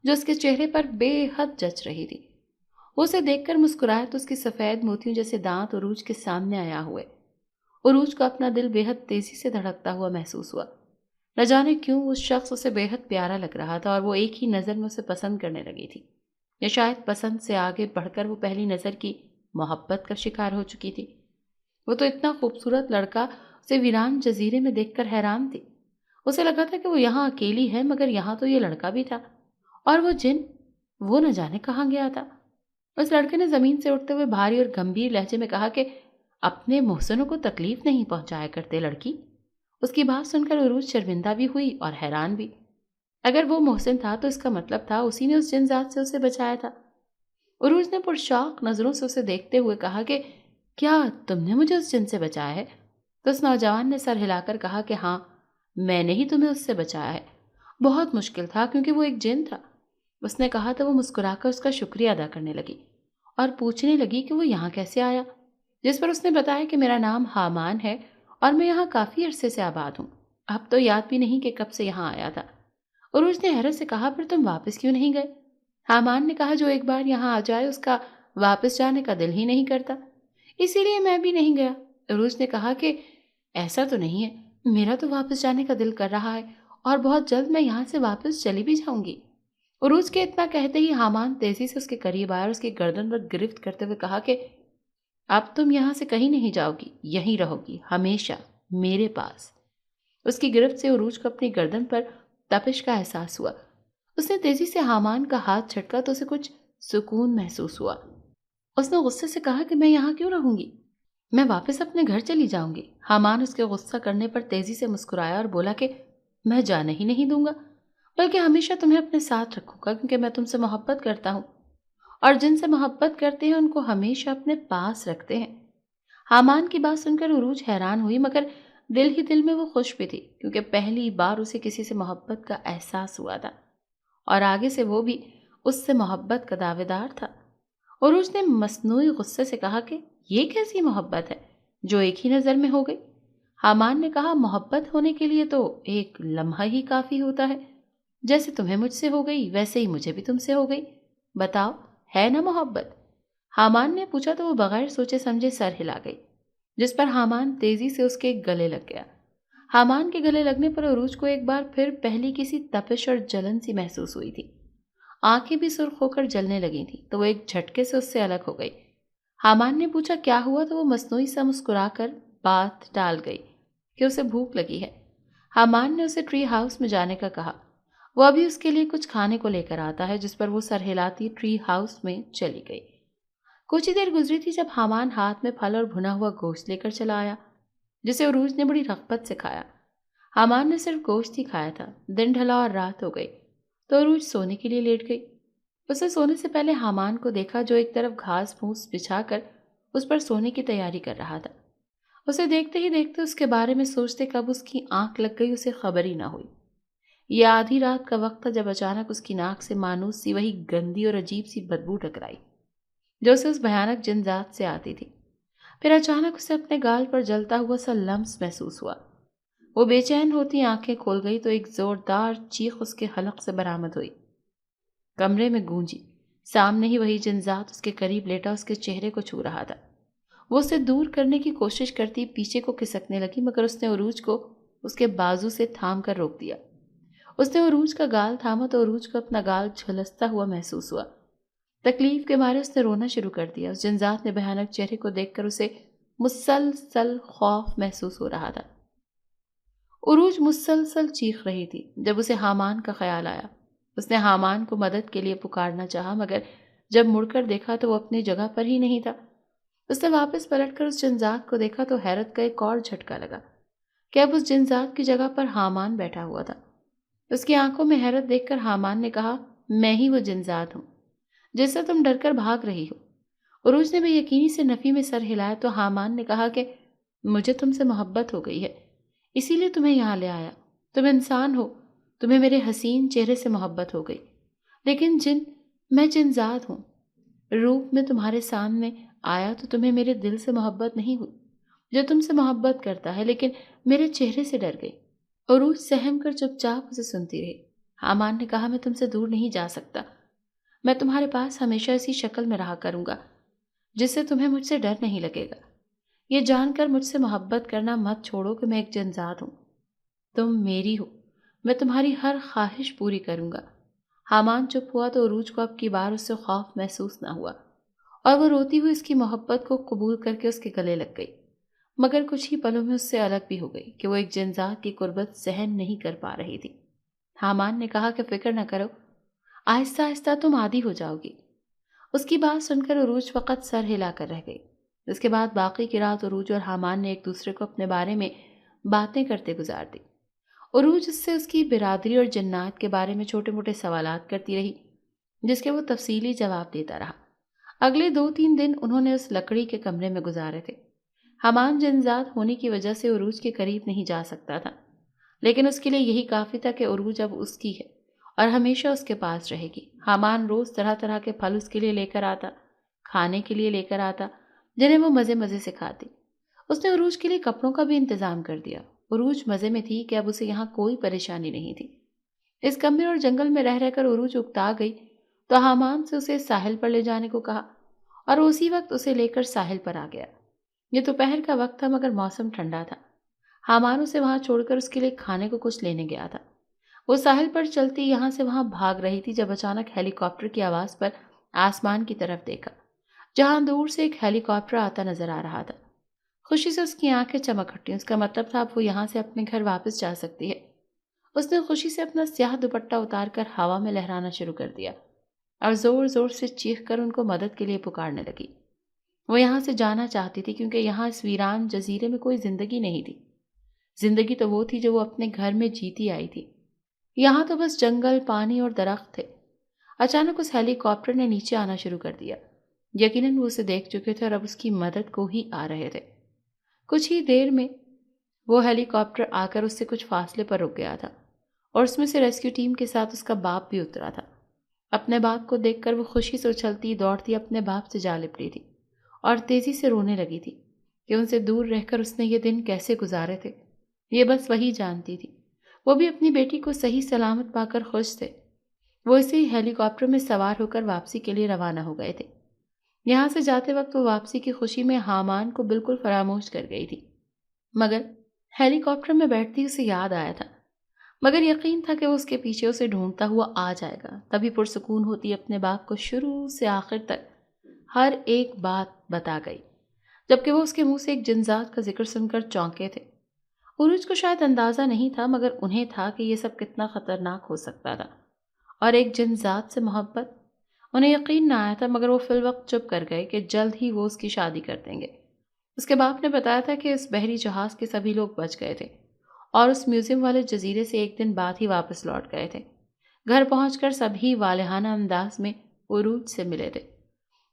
جو اس کے چہرے پر بے حد جچ رہی تھی۔ وہ اسے دیکھ کر مسکرایا تو اس کی سفید موتیوں جیسے دانت عروج کے سامنے آیا ہوئے۔ عروج کو اپنا دل بے حد تیزی سے دھڑکتا ہوا محسوس ہوا۔ نہ جانے کیوں اس شخص اسے بے حد پیارا لگ رہا تھا اور وہ ایک ہی نظر میں اسے پسند کرنے لگی تھی، یا شاید پسند سے آگے بڑھ کر وہ پہلی نظر کی محبت کا شکار ہو چکی تھی۔ وہ تو اتنا خوبصورت لڑکا اسے ویران جزیرے میں دیکھ کر حیران تھی۔ اسے لگا تھا کہ وہ یہاں اکیلی ہے، مگر یہاں تو یہ لڑکا بھی تھا، اور وہ جن، وہ نہ جانے کہاں گیا تھا۔ اس لڑکے نے زمین سے اٹھتے ہوئے بھاری اور گمبھیر لہجے میں کہا کہ اپنے محسنوں کو تکلیف نہیں پہنچایا کرتے لڑکی۔ اس کی بات سن کر عروج شرمندہ بھی ہوئی اور حیران بھی۔ اگر وہ محسن تھا تو اس کا مطلب تھا اسی نے اس جن ذات سے اسے بچایا تھا۔ عروج نے پرشوق نظروں سے اسے دیکھتے ہوئے کہا کہ کیا تم نے مجھے اس جن سے بچایا ہے؟ تو اس نوجوان نے سر ہلا کر کہا کہ ہاں، میں نے ہی تمہیں اس سے بچایا ہے۔ بہت مشکل تھا کیونکہ وہ ایک جن تھا۔ اس نے کہا تو وہ مسکرا کر اس کا شکریہ ادا کرنے لگی اور پوچھنے لگی کہ وہ یہاں کیسے آیا، جس پر اس نے بتایا کہ میرا نام حامان ہے اور میں یہاں کافی عرصے سے آباد ہوں، اب تو یاد بھی نہیں کہ کب سے یہاں آیا تھا۔ عروج نے حیرت سے کہا پھر تم واپس کیوں نہیں گئے؟ حامان نے کہا جو ایک بار یہاں آ جائے اس کا واپس جانے کا دل ہی نہیں کرتا، اسی لیے میں بھی نہیں گیا۔ عروج نے کہا کہ ایسا تو نہیں ہے، میرا تو واپس جانے کا دل کر رہا ہے اور بہت جلد میں یہاں سے واپس چلی بھی جاؤں گی۔ عروج کے اتنا کہتے ہی حامان تیزی سے اس کے قریب آیا اور اس کی گردن پر گرفت کرتے ہوئے کہا کہ اب تم یہاں سے کہیں نہیں جاؤ گی، یہیں رہو گی ہمیشہ میرے پاس۔ اس کی گرفت سے عروج کو اپنی گردن پر تپش کا احساس ہوا۔ اس نے تیزی سے حامان کا ہاتھ جھٹکا تو اسے کچھ سکون محسوس ہوا۔ اس نے غصے سے کہا کہ میں یہاں کیوں رہوں گی، میں واپس اپنے گھر چلی جاؤں گی۔ حامان اس کے غصہ کرنے پر تیزی سے مسکرایا اور بولا کہ میں جانے ہی نہیں دوں گا، بلکہ ہمیشہ تمہیں اپنے ساتھ رکھوں گا، کیونکہ میں تم سے محبت کرتا ہوں اور جن سے محبت کرتے ہیں ان کو ہمیشہ اپنے پاس رکھتے ہیں۔ حامان کی بات سن کر عروج حیران ہوئی، مگر دل ہی دل میں وہ خوش بھی تھی، کیونکہ پہلی بار اسے کسی سے محبت کا احساس ہوا تھا اور آگے سے وہ بھی اس سے محبت کا دعوے دار تھا۔ عروج نے مصنوعی غصے سے کہا کہ یہ کیسی محبت ہے جو ایک ہی نظر میں ہو گئی؟ حامان نے کہا محبت ہونے کے لیے تو ایک لمحہ ہی کافی ہوتا ہے، جیسے تمہیں مجھ سے ہو گئی ویسے ہی مجھے بھی تم سے ہو گئی، بتاؤ ہے نا محبت؟ حامان نے پوچھا تو وہ بغیر سوچے سمجھے سر ہلا گئی، جس پر حامان تیزی سے اس کے گلے لگ گیا۔ حامان کے گلے لگنے پر عروج کو ایک بار پھر پہلی کسی تپش اور جلن سی محسوس ہوئی تھی، آنکھیں بھی سرخ ہو کر جلنے لگی تھیں تو وہ ایک جھٹکے سے اس سے الگ ہو گئی۔ حامان نے پوچھا کیا ہوا تو وہ مصنوعی سا مسکرا کر بات ٹال گئی کہ اسے بھوک لگی ہے۔ حامان نے اسے ٹری ہاؤس میں جانے کا کہا، وہ ابھی اس کے لیے کچھ کھانے کو لے کر آتا ہے، جس پر وہ سر ہلاتی ٹری ہاؤس میں چلی گئی۔ کچھ ہی دیر گزری تھی جب حامان ہاتھ میں پھل اور بھنا ہوا گوشت لے کر چلا آیا، جسے عروج نے بڑی رغبت سے کھایا۔ حامان نے صرف گوشت ہی کھایا تھا، دن ڈھلا اور رات ہو گئی تو عروج سونے کے لیے لیٹ گئی۔ اسے سونے سے پہلے حامان کو دیکھا جو ایک طرف گھاس پھوس بچھا کر اس پر سونے کی تیاری کر رہا تھا۔ اسے دیکھتے ہی دیکھتے اس کے بارے میں سوچتے کب اس کی آنکھ لگ گئی اسے خبر ہی نہ ہوئی۔ یہ آدھی رات کا وقت تھا جب اچانک اس کی ناک سے مانوس سی وہی گندی اور عجیب سی بدبو ٹکرائی جو اسے اس بھیانک جن ذات سے آتی تھی۔ پھر اچانک اسے اپنے گال پر جلتا ہوا سا لمس محسوس ہوا۔ وہ بے چین ہوتی آنکھیں کھول گئی تو ایک زوردار چیخ اس کے حلق سے برآمد ہوئی، کمرے میں گونجی۔ سامنے ہی وہی جن ذات اس کے قریب لیٹا اس کے چہرے کو چھو رہا تھا۔ وہ اسے دور کرنے کی کوشش کرتی پیچھے کو کھسکنے لگی، مگر اس نے عروج کو اس کے بازو سے تھام کر روک دیا۔ اس نے عروج کا گال تھاما تو عروج کو اپنا گال جھلستا ہوا محسوس ہوا۔ تکلیف کے مارے اس نے رونا شروع کر دیا۔ اس جن ذات نے بھیانک چہرے کو دیکھ کر اسے مسلسل خوف محسوس ہو رہا تھا۔ عروج مسلسل چیخ رہی تھی۔ جب اسے حامان کا خیال آیا اس نے حامان کو مدد کے لیے پکارنا چاہا، مگر جب مڑ کر دیکھا تو وہ اپنی جگہ پر ہی نہیں تھا۔ اس نے واپس پلٹ کر اس جن ذات کو دیکھا تو حیرت کا ایک اور جھٹکا لگا کہ اب اس جن ذات کی جگہ پر حامان بیٹھا ہوا تھا۔ اس کی آنکھوں میں حیرت دیکھ کر حامان نے کہا میں ہی وہ جن ذات ہوں جس سے تم ڈر کر بھاگ رہی ہو۔ عروج نے بے یقینی سے نفی میں سر ہلایا تو حامان نے کہا کہ مجھے تم سے محبت ہو گئی ہے، اسی لیے تمہیں یہاں لے آیا۔ تم انسان ہو، تمہیں میرے حسین چہرے سے محبت ہو گئی، لیکن میں جن ذات ہوں، روپ میں تمہارے سامنے آیا تو تمہیں میرے دل سے محبت نہیں ہوئی۔ جو تم سے محبت کرتا ہے لیکن میرے چہرے سے ڈر گئی۔ عروج سہم کر چپ چاپ اسے سنتی رہی۔ حامان نے کہا میں تم سے دور نہیں جا سکتا، میں تمہارے پاس ہمیشہ اسی شکل میں رہا کروں گا جس سے تمہیں مجھ سے ڈر نہیں لگے گا۔ یہ جان کر مجھ سے محبت کرنا مت چھوڑو کہ میں ایک جن ذات ہوں، تم میری ہو، میں تمہاری ہر خواہش پوری کروں گا۔ حامان چپ ہوا تو عروج کو اب کی بار اس سے خوف محسوس نہ ہوا اور وہ روتی ہوئی اس کی محبت کو قبول کر کے اس کے گلے لگ گئی، مگر کچھ ہی پلوں میں اس سے الگ بھی ہو گئی کہ وہ ایک جن ذات کی قربت سہن نہیں کر پا رہی تھی۔ حامان نے کہا کہ فکر نہ کرو، آہستہ آہستہ تم عادی ہو جاؤ گی۔ اس کی بات سن کر عروج فقط سر ہلا کر رہ گئی۔ اس کے بعد باقی کی رات عروج اور حامان نے ایک دوسرے کو اپنے بارے میں باتیں کرتے گزار دی۔ عروج اس سے اس کی برادری اور جنات کے بارے میں چھوٹے موٹے سوالات کرتی رہی، جس کے وہ تفصیلی جواب دیتا رہا۔ اگلے 2-3 دن انہوں نے اس لکڑی کے کمرے میں گزارے تھے۔ حامان جن ذات ہونے کی وجہ سے عروج کے قریب نہیں جا سکتا تھا، لیکن اس کے لیے یہی کافی تھا کہ عروج اب اس کی ہے اور ہمیشہ اس کے پاس رہے گی، حامان روز طرح طرح کے پھل اس کے لیے لے کر آتا، کھانے کے لیے لے کر آتا، جنہیں وہ مزے مزے سے کھاتی۔ اس نے عروج کے لیے کپڑوں کا بھی انتظام کر دیا۔ عروج مزے میں تھی کہ اب اسے یہاں کوئی پریشانی نہیں تھی۔ اس کمرے اور جنگل میں رہ کر عروج اکتا گئی تو حامان سے اسے ساحل پر لے جانے کو کہا اور اسی وقت اسے لے کر ساحل پر آ گیا۔ یہ دوپہر کا وقت تھا مگر موسم ٹھنڈا تھا۔ حامان اسے وہاں چھوڑ کر اس کے لیے کھانے کو کچھ لینے گیا تھا۔ وہ ساحل پر چلتی یہاں سے وہاں بھاگ رہی تھی جب اچانک ہیلی کاپٹر کی آواز پر آسمان کی طرف دیکھا، جہاں دور سے ایک ہیلی کاپٹر آتا نظر آ رہا تھا۔ خوشی سے اس کی آنکھیں چمک اٹھیں۔ اس کا مطلب تھا اب وہ یہاں سے اپنے گھر واپس جا سکتی ہے۔ اس نے خوشی سے اپنا سیاہ دوپٹہ اتار کر ہوا میں لہرانا شروع کر دیا اور زور زور سے چیخ کر ان کو مدد کے لیے پکارنے لگی۔ وہ یہاں سے جانا چاہتی تھی کیونکہ یہاں اس ویران جزیرے میں کوئی زندگی نہیں تھی۔ زندگی تو وہ تھی جو وہ اپنے گھر میں جیتی آئی تھی۔ یہاں تو بس جنگل، پانی اور درخت تھے۔ اچانک اس ہیلی کاپٹر نے نیچے آنا شروع کر دیا۔ یقیناً وہ اسے دیکھ چکے تھے اور اب اس کی مدد کو ہی آ رہے تھے۔ کچھ ہی دیر میں وہ ہیلی کاپٹر آ کر اس سے کچھ فاصلے پر رک گیا تھا اور اس میں سے ریسکیو ٹیم کے ساتھ اس کا باپ بھی اترا تھا۔ اپنے باپ کو دیکھ کر وہ خوشی سے اچھلتی دوڑتی اپنے باپ سے جا لپٹی تھی اور تیزی سے رونے لگی تھی کہ ان سے دور رہ کر اس نے یہ دن کیسے گزارے تھے، یہ بس وہی جانتی تھی۔ وہ بھی اپنی بیٹی کو صحیح سلامت پا کر خوش تھے۔ وہ اسی ہیلی کاپٹر میں سوار ہو کر واپسی کے لیے روانہ ہو گئے تھے۔ یہاں سے جاتے وقت وہ واپسی کی خوشی میں حامان کو بالکل فراموش کر گئی تھی، مگر ہیلی کاپٹر میں بیٹھتی اسے یاد آیا تھا، مگر یقین تھا کہ وہ اس کے پیچھے اسے ڈھونڈتا ہوا آ جائے گا۔ تبھی پرسکون ہوتی اپنے باپ کو شروع سے آخر تک ہر ایک بات بتا گئی، جبکہ وہ اس کے منہ سے ایک جنزات کا ذکر سن کر چونکے تھے۔ عروج کو شاید اندازہ نہیں تھا مگر انہیں تھا کہ یہ سب کتنا خطرناک ہو سکتا تھا، اور ایک جنزات سے محبت، انہیں یقین نہ آیا تھا مگر وہ فی الوقت چپ کر گئے کہ جلد ہی وہ اس کی شادی کر دیں گے۔ اس کے باپ نے بتایا تھا کہ اس بحری جہاز کے سبھی لوگ بچ گئے تھے اور اس میوزیم والے جزیرے سے ایک دن بعد ہی واپس لوٹ گئے تھے۔ گھر پہنچ کر سبھی والہانہ انداز میں عروج سے ملے تھے،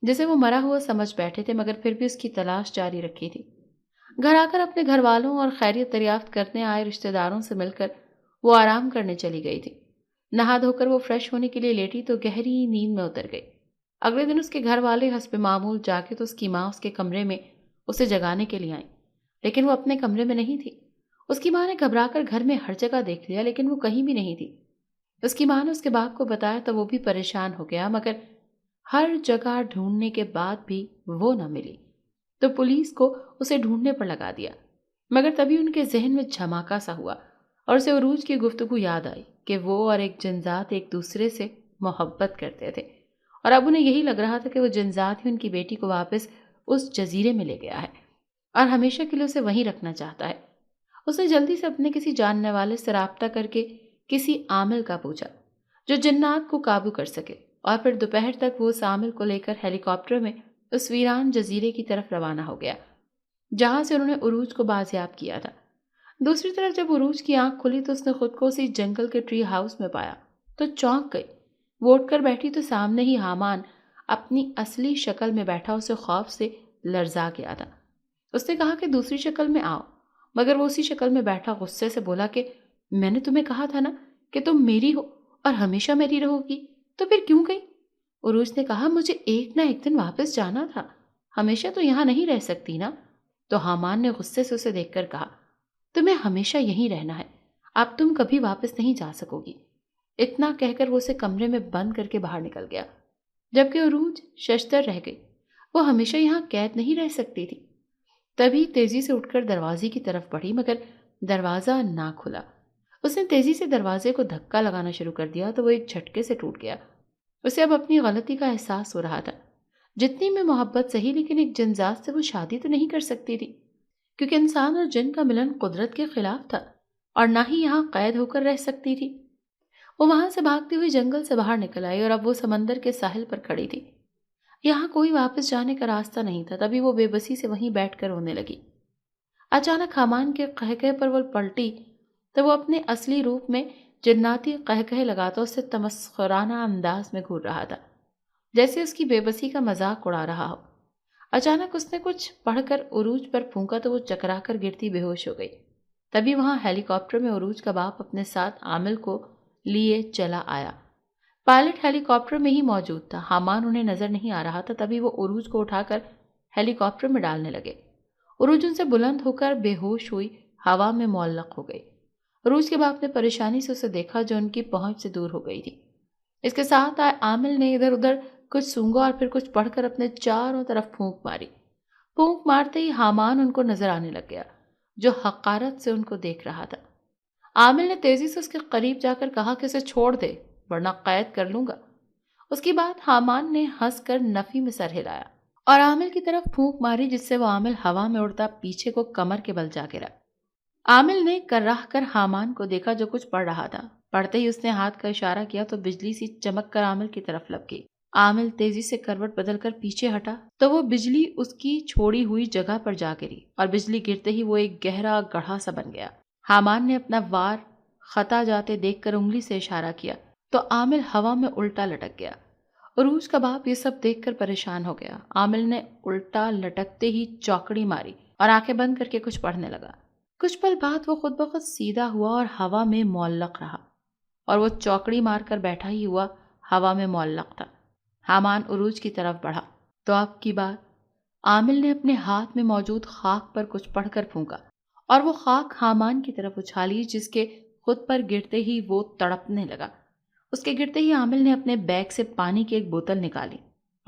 جسے وہ مرا ہوا سمجھ بیٹھے تھے مگر پھر بھی اس کی تلاش جاری رکھی تھی۔ گھر آ کر اپنے گھر والوں اور خیریت دریافت کرنے آئے رشتہ داروں سے مل کر وہ آرام کرنے چلی گئی تھی۔ نہا دھو کر وہ فریش ہونے کے لیے لیٹی تو گہری نیند میں اتر گئی۔ اگلے دن اس کے گھر والے حسب معمول جاگے تو اس کی ماں اس کے کمرے میں اسے جگانے کے لیے آئیں، لیکن وہ اپنے کمرے میں نہیں تھی۔ اس کی ماں نے گھبرا کر گھر میں ہر جگہ دیکھ لیا لیکن وہ کہیں بھی نہیں تھی۔ اس کی ماں نے اس کے باپ کو بتایا تو وہ بھی پریشان ہو گیا مگر ہر جگہ ڈھونڈنے کے بعد بھی وہ نہ ملی تو پولیس کو اسے ڈھونڈنے پر لگا دیا۔ مگر تبھی ان کے ذہن میں دھماکہ سا ہوا اور اسے عروج کی گفتگو یاد آئی کہ وہ اور ایک جنزات ایک دوسرے سے محبت کرتے تھے اور اب انہیں یہی لگ رہا تھا کہ وہ جنزات ہی ان کی بیٹی کو واپس اس جزیرے میں لے گیا ہے اور ہمیشہ کے لیے اسے وہیں رکھنا چاہتا ہے۔ اس نے جلدی سے اپنے کسی جاننے والے سے رابطہ کر کے کسی عامل کا پوچھا جو جنات کو قابو کر سکے، اور پھر دوپہر تک وہ اس عامل کو لے کر ہیلی کاپٹر میں اس ویران جزیرے کی طرف روانہ ہو گیا جہاں سے انہوں نے عروج کو بازیاب کیا تھا۔ دوسری طرف جب عروج کی آنکھ کھلی تو اس نے خود کو اسی جنگل کے ٹری ہاؤس میں پایا تو چونک گئی۔ وہ اٹھ کر بیٹھی تو سامنے ہی حامان اپنی اصلی شکل میں بیٹھا اسے خوف سے لرزا گیا تھا۔ اس نے کہا کہ دوسری شکل میں آؤ، مگر وہ اسی شکل میں بیٹھا غصے سے بولا کہ میں نے تمہیں کہا تھا نا کہ تم میری ہو اور ہمیشہ میری رہو گی، تو پھر کیوں گئی؟ عروج نے کہا مجھے ایک نہ ایک دن واپس جانا تھا، ہمیشہ تو یہاں نہیں رہ سکتی نا۔ تو حامان نے غصے سے اسے دیکھ کر کہا تمہیں ہمیشہ یہیں رہنا ہے، اب تم کبھی واپس نہیں جا سکو گی۔ اتنا کہہ کر وہ اسے کمرے میں بند کر کے باہر نکل گیا، جبکہ عروج ششدر رہ گئی۔ وہ ہمیشہ یہاں قید نہیں رہ سکتی تھی۔ تبھی تیزی سے اٹھ کر دروازے کی طرف بڑھی مگر دروازہ نہ کھلا۔ اس نے تیزی سے دروازے کو دھکا لگانا شروع کر دیا تو وہ ایک جھٹکے سے ٹوٹ گیا۔ اسے اب اپنی غلطی کا احساس ہو رہا تھا۔ جتنی میں محبت سہی لیکن ایک جنزات سے وہ شادی تو نہیں کر سکتی تھی کیونکہ انسان اور جن کا ملن قدرت کے خلاف تھا اور نہ ہی یہاں قید ہو کر رہ سکتی تھی۔ وہ وہاں سے بھاگتی ہوئی جنگل سے باہر نکل آئی اور اب وہ سمندر کے ساحل پر کھڑی تھی۔ یہاں کوئی واپس جانے کا راستہ نہیں تھا۔ تبھی وہ بے بسی سے وہیں بیٹھ کر رونے لگی۔ اچانک حامان کے قہقہے پر وہ پلٹی تو وہ اپنے اصلی روپ میں جناتی قہقہے لگاتا اسے تمسخرانہ انداز میں گھور رہا تھا، جیسے اس کی بے بسی کا مذاق اڑا رہا ہو۔ اچانک اس نے کچھ پڑھ کر عروج پر پھونکا تو وہ چکرا کر گرتی بے ہوش ہو گئی۔ تبھی وہاں ہیلی کاپٹر میں عروج کا باپ اپنے ساتھ عامل کو لیے چلا آیا۔ پائلٹ ہیلی کاپٹر میں ہی موجود تھا۔ حامان انہیں نظر نہیں آ رہا تھا، تبھی وہ عروج کو اٹھا کر ہیلی کاپٹر میں ڈالنے لگے۔ عروج ان سے بلند ہو کر بے ہوش ہوئی ہوا میں معلق ہو گئی۔ عروج کے باپ نے پریشانی سے اسے دیکھا جو ان کی پہنچ سے دور ہو گئی تھی۔ اس کے ساتھ عامل نے ادھر ادھر کچھ سونگا اور پھر کچھ پڑھ کر اپنے چاروں طرف پھونک ماری۔ پھونک مارتے ہی حامان ان کو نظر آنے لگ گیا، جو حقارت سے ان کو دیکھ رہا تھا۔ عامل نے تیزی سے اس کے قریب جا کر کہا کہ اسے چھوڑ دے ورنہ قید کر لوں گا۔ اس کی بات حامان نے ہنس کر نفی میں سر ہلایا اور عامل کی طرف پھونک ماری، جس سے وہ عامل ہوا میں اڑتا پیچھے کو کمر کے بل جا گرا۔ عامل نے کرراہ کر حامان کو دیکھا جو کچھ پڑھ رہا تھا۔ پڑھتے ہی اس نے ہاتھ کا اشارہ کیا تو بجلی سی چمک کر عامل کی طرف لپکی۔ عامل تیزی سے کروٹ بدل کر پیچھے ہٹا تو وہ بجلی اس کی چھوڑی ہوئی جگہ پر جا گری اور بجلی گرتے ہی وہ ایک گہرا گڑھا سا بن گیا۔ حامان نے اپنا وار خطا جاتے دیکھ کر انگلی سے اشارہ کیا تو عامل ہوا میں الٹا لٹک گیا۔ عروج کا باپ یہ سب دیکھ کر پریشان ہو گیا۔ عامل نے الٹا لٹکتے ہی چوکڑی ماری اور آنکھیں بند کر کے کچھ پڑھنے لگا۔ کچھ پل بعد وہ خود بخود سیدھا ہوا اور ہوا میں معلق رہا، اور وہ چوکڑی مار کر بیٹھا ہی ہوا ہوا میں معلق تھا۔ حامان عروج کی طرف بڑھا تو اب کی بات، عامل نے اپنے ہاتھ میں موجود خاک پر کچھ پڑھ کر پھونکا اور وہ خاک حامان کی طرف اچھالی، جس کے خود پر گرتے ہی وہ تڑپنے لگا۔ اس کے گرتے ہی عامل نے اپنے بیگ سے پانی کی ایک بوتل نکالی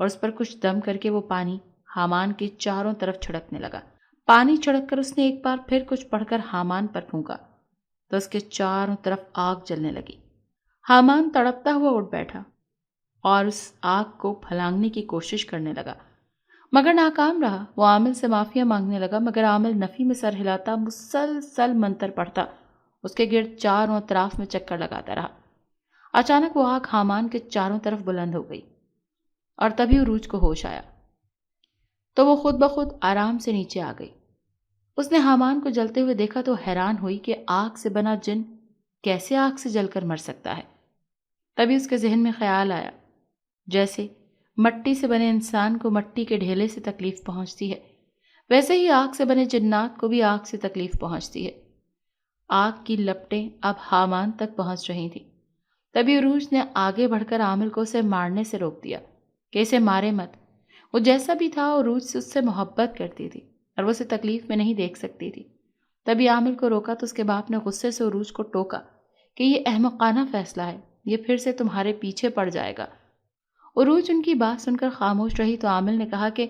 اور اس پر کچھ دم کر کے وہ پانی حامان کے چاروں طرف چھڑکنے لگا۔ پانی چھڑک کر اس نے ایک بار پھر کچھ پڑھ کر حامان پر پھونکا تو اس کے چاروں طرف آگ جلنے لگی۔ حامان تڑپتا ہوا اٹھ بیٹھا اور اس آگ کو پھلانگنے کی کوشش کرنے لگا، مگر ناکام رہا۔ وہ عامل سے معافیا مانگنے لگا، مگر عامل نفی میں سر ہلاتا مسلسل منتر پڑھتا اس کے گرد چاروں اطراف میں چکر لگاتا رہا۔ اچانک وہ آگ حامان کے چاروں طرف بلند ہو گئی اور تبھی عروج کو ہوش آیا تو وہ خود بخود آرام سے نیچے آ گئی۔ اس نے حامان کو جلتے ہوئے دیکھا تو حیران ہوئی کہ آگ سے بنا جن کیسے آگ سے جل کر مر سکتا ہے۔ تبھی اس کے ذہن میں خیال آیا، جیسے مٹی سے بنے انسان کو مٹی کے ڈھیلے سے تکلیف پہنچتی ہے، ویسے ہی آگ سے بنے جنات کو بھی آگ سے تکلیف پہنچتی ہے۔ آگ کی لپٹیں اب حامان تک پہنچ رہی تھیں۔ تبھی عروج نے آگے بڑھ کر عامل کو اسے مارنے سے روک دیا کہ اسے مارے مت۔ وہ جیسا بھی تھا عروج سے اس سے محبت کرتی تھی اور وہ اسے تکلیف میں نہیں دیکھ سکتی تھی۔ تبھی عامل کو روکا تو اس کے باپ نے غصے سے عروج کو ٹوکا کہ یہ احمقانہ فیصلہ ہے، یہ پھر سے تمہارے پیچھے پڑ جائے گا۔ عروج ان کی بات سن کر خاموش رہی تو عامل نے کہا کہ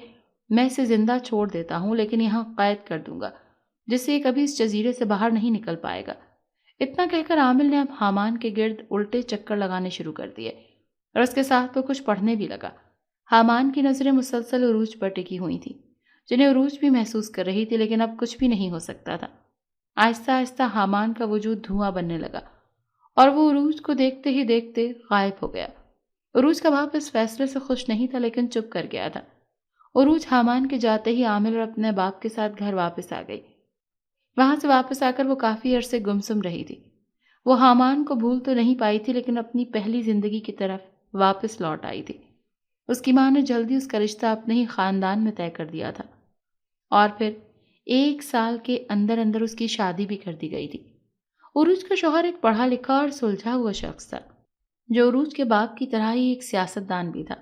میں اسے زندہ چھوڑ دیتا ہوں، لیکن یہاں قید کر دوں گا جس سے یہ کبھی اس جزیرے سے باہر نہیں نکل پائے گا۔ اتنا کہہ کر عامل نے اب حامان کے گرد الٹے چکر لگانے شروع کر دیے اور اس کے ساتھ وہ کچھ پڑھنے بھی لگا۔ حامان کی نظریں مسلسل عروج پر ٹکی ہوئی تھیں، جنہیں عروج بھی محسوس کر رہی تھی، لیکن اب کچھ بھی نہیں ہو سکتا تھا۔ آہستہ آہستہ حامان کا وجود دھواں بننے لگا اور وہ عروج کو دیکھتے ہی دیکھتے غائب ہو گیا۔ عروج کا باپ اس فیصلے سے خوش نہیں تھا، لیکن چپ کر گیا تھا۔ عروج حامان کے جاتے ہی عامل اور اپنے باپ کے ساتھ گھر واپس آ گئی۔ وہاں سے واپس آ کر وہ کافی عرصے گمسم رہی تھی۔ وہ حامان کو بھول تو نہیں پائی تھی، لیکن اپنی پہلی زندگی کی طرف واپس لوٹ آئی تھی۔ اس کی ماں نے جلدی اس کا رشتہ اپنے ہی خاندان میں طے کر دیا تھا اور پھر 1 سال کے اندر اندر اس کی شادی بھی کر دی گئی تھی۔ عروج کا شوہر ایک پڑھا لکھا اور سلجھا ہوا شخص تھا، جو عروج کے باپ کی طرح ہی ایک سیاستدان بھی تھا۔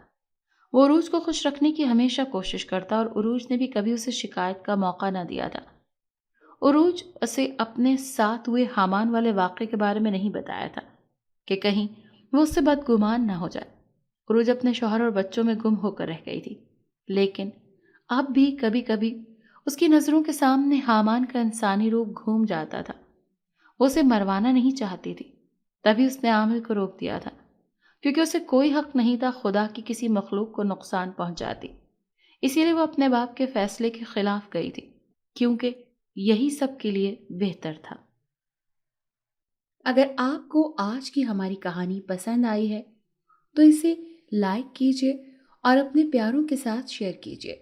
وہ عروج کو خوش رکھنے کی ہمیشہ کوشش کرتا اور عروج نے بھی کبھی اسے شکایت کا موقع نہ دیا تھا۔ عروج اسے اپنے ساتھ ہوئے حامان والے واقعے کے بارے میں نہیں بتایا تھا کہ کہیں وہ اس سے بدگمان نہ ہو جائے۔ عروج اپنے شوہر اور بچوں میں گم ہو کر رہ گئی تھی، لیکن اب بھی کبھی کبھی اس کی نظروں کے سامنے حامان کا انسانی روپ گھوم جاتا تھا۔ وہ اسے مروانا نہیں چاہتی تھی، تبھی اس نے عامل کو روک دیا تھا، کیونکہ اسے کوئی حق نہیں تھا خدا کی کسی مخلوق کو نقصان پہنچاتی۔ اسی لیے وہ اپنے باپ کے فیصلے کے خلاف گئی تھی، کیونکہ یہی سب کے لیے بہتر تھا۔ اگر آپ کو آج کی ہماری کہانی پسند آئی ہے تو اسے لائک کیجیے اور اپنے پیاروں کے ساتھ شیئر کیجیے۔